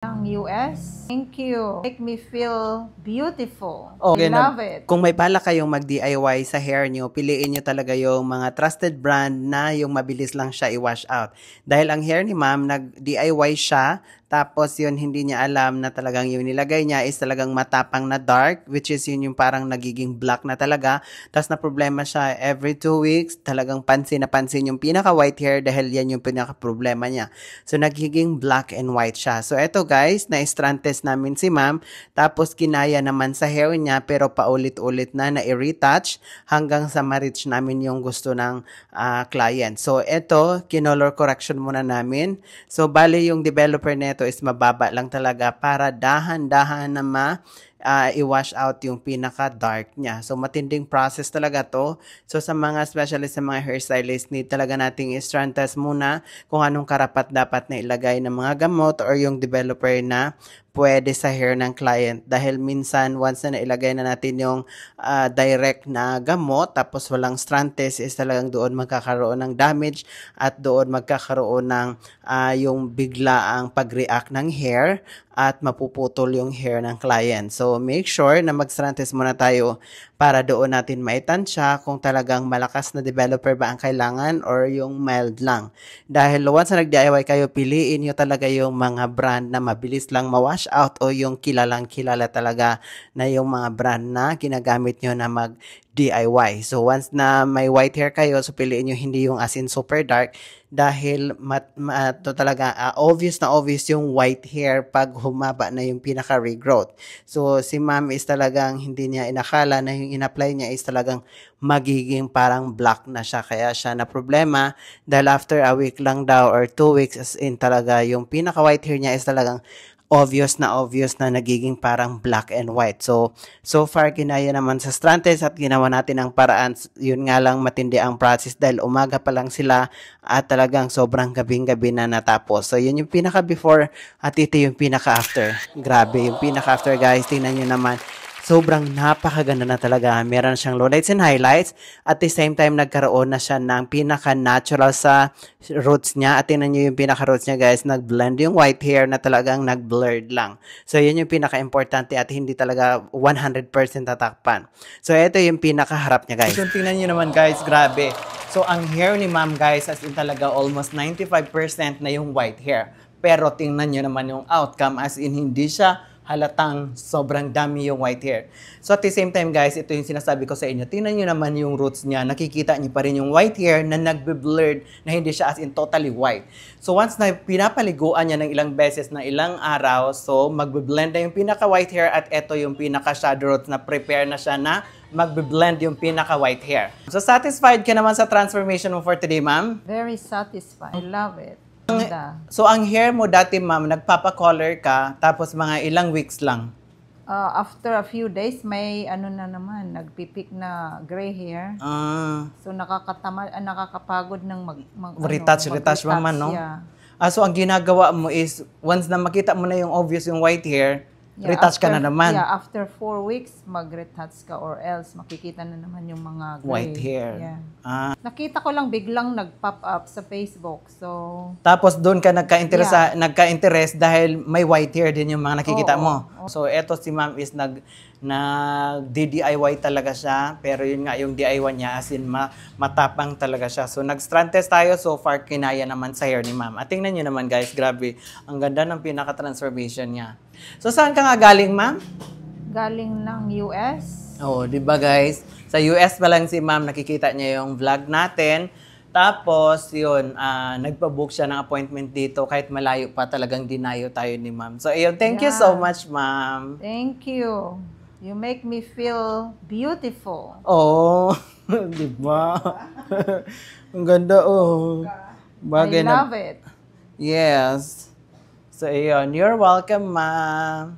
ng US. Thank you. Make me feel beautiful. Okay, I love it. Kung may bala kayong mag-DIY sa hair nyo, piliin nyo talaga yung mga trusted brand na yung mabilis lang siya i-wash out. Dahil ang hair ni ma'am, nag-DIY siya, tapos yun, hindi niya alam na talagang yung nilagay niya is talagang matapang na dark, which is yun yung parang nagiging black na talaga. Tapos na problema siya every 2 weeks, talagang pansin na pansin yung pinaka-white hair dahil yan yung pinaka-problema niya. So, nagiging black and white siya. So, eto guys, na-strand test namin si ma'am, tapos kinaya naman sa hair niya, pero paulit-ulit na i-retouch hanggang sa ma-reach namin yung gusto ng client. So, eto, kinolor correction muna namin. So, bali yung developer neto is mababa lang talaga para dahan-dahan na i-wash out yung pinaka-dark niya. So, matinding process talaga to. So, sa mga specialist, sa mga hairstylist, need talaga nating i-strand test muna kung anong karapat dapat na ilagay ng mga gamot or yung developer na pwede sa hair ng client. Dahil minsan, once na nailagay na natin yung direct na gamot, tapos walang strand test, is talagang doon magkakaroon ng damage at doon magkakaroon ng yung biglaang pag-react ng hair at mapuputol yung hair ng client. So, make sure na mag-strand test muna tayo para doon natin maitansya kung talagang malakas na developer ba ang kailangan or yung mild lang. Dahil once na nag-DIY kayo, piliin nyo talaga yung mga brand na mabilis lang ma-wash out o yung kilalang kilala talaga na yung mga brand na ginagamit nyo na mag-DIY. So, once na may white hair kayo, so piliin nyo hindi yung as in super dark dahil to talaga obvious na obvious yung white hair pag humaba na yung pinaka-regrowth. So, si ma'am is talagang hindi niya inakala na yung in-apply niya is talagang magiging parang black na siya. Kaya siya na problema dahil after a week lang daw or 2 weeks as in talaga yung pinaka-white hair niya is talagang obvious na nagiging parang black and white. So far, kinaya naman sa strand test at ginawa natin ang paraan. Yun nga lang matindi ang process dahil umaga pa lang sila at talagang sobrang gabing-gabi na natapos. So, yun yung pinaka-before at ito yung pinaka-after. Grabe, yung pinaka-after guys, tingnan nyo naman. Sobrang napakaganda na talaga. Meron siyang lowlights and highlights. At the same time, nagkaroon na siya ng pinaka-natural sa roots niya. At tingnan nyo yung pinaka-roots niya guys. Nag-blend yung white hair na talagang nag-blurred lang. So, yun yung pinaka-importante at hindi talaga 100% tatakpan. So, ito yung pinaka-harap niya guys. So, tingnan nyo naman guys, grabe. So, ang hair ni ma'am guys, as in talaga almost 95% na yung white hair. Pero tingnan nyo naman yung outcome as in hindi siya halatang sobrang dami yung white hair. So at the same time guys, ito yung sinasabi ko sa inyo. Tingnan nyo naman yung roots niya. Nakikita nyo pa rin yung white hair na nagbe-blurred na hindi siya as in totally white. So once na pinapaliguan niya ng ilang beses na ilang araw, so magbe-blend na yung pinaka-white hair at ito yung pinaka-shadow roots na prepare na siya na magbe-blend yung pinaka-white hair. So satisfied ka naman sa transformation mo for today, ma'am? Very satisfied. I love it. So, ang hair mo dati, ma'am, nagpapa-color ka, tapos mga ilang weeks lang? After a few days, may ano na naman, nagpipik na gray hair. So, nakakapagod ng retouch naman, no? Yeah. So, ang ginagawa mo is, once na makita mo na yung obvious yung white hair, retouch ka na naman. Yeah, after 4 weeks, mag-retouch ka or else makikita na naman yung mga gray. White hair. Yeah. Nakita ko lang biglang nag-pop up sa Facebook. So, tapos doon ka nagka-interest dahil may white hair din yung mga nakikita mo. So, eto si ma'am is nag-DIY talaga siya. Pero yun nga, yung DIY niya as in matapang talaga siya. So, nag-strand test tayo. So far, kinaya naman sa hair ni ma'am. At tingnan nyo naman guys, grabe. Ang ganda ng pinaka-transformation niya. So, saan ka nga galing, ma'am? Galing ng US. Oo, di ba guys? Sa US pa lang si ma'am, nakikita niya yung vlog natin. Tapos, yun, nagpa-book siya ng appointment dito. Kahit malayo pa, talagang dinayo tayo ni ma'am. So, ayun, thank you so much, ma'am. Thank you. You make me feel beautiful. Oh, di ba? Ang ganda, oh. I love it. Yes. So, ayun. You're welcome, ma'am.